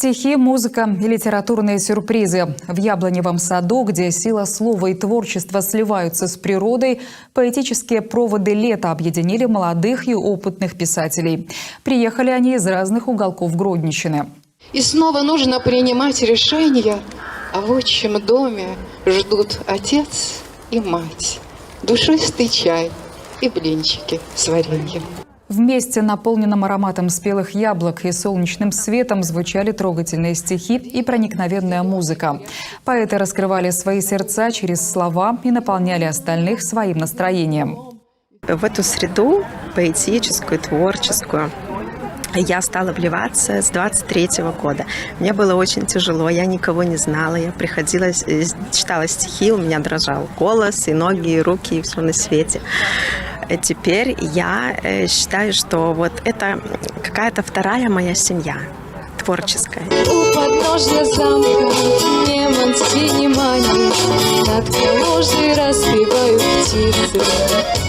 Стихи, музыка и литературные сюрпризы. В Яблоневом саду, где сила слова и творчества сливаются с природой, поэтические проводы лета объединили молодых и опытных писателей. Приехали они из разных уголков Гродненщины. И снова нужно принимать решения, а в отчим доме ждут отец и мать, душистый чай и блинчики с вареньем. В месте, наполненном ароматом спелых яблок и солнечным светом, звучали трогательные стихи и проникновенная музыка. Поэты раскрывали свои сердца через слова и наполняли остальных своим настроением. В эту среду поэтическую, творческую я стала вливаться с 23-го года. Мне было очень тяжело, я никого не знала. Я приходила, читала стихи, у меня дрожал голос, и ноги, и руки, и все на свете. Теперь я считаю, что вот это какая-то вторая моя семья, творческая. У подножья замка неманские внимания, над коллежей распевают птицы.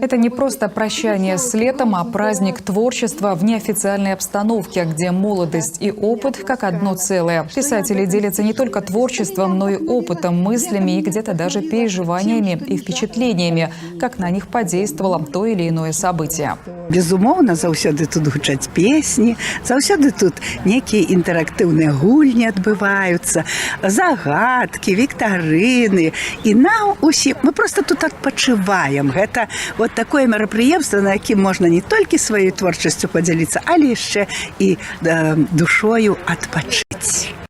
Это не просто прощание с летом, а праздник творчества в неофициальной обстановке, где молодость и опыт как одно целое. Писатели делятся не только творчеством, но и опытом, мыслями и где-то даже переживаниями и впечатлениями, как на них подействовало то или иное событие. Безумоўна, заўсёды тут гучаць песні, заўсёды тут некія інтэрактыўныя гульні адбываюцца, загадкі, віктарыны. І нам усім, мы просто тут адпачываем. Гэта вот такое мерапрыемства, на якім можна не толькі сваёй творчасцю падзяліцца, але яшчэ і душою адпачыць.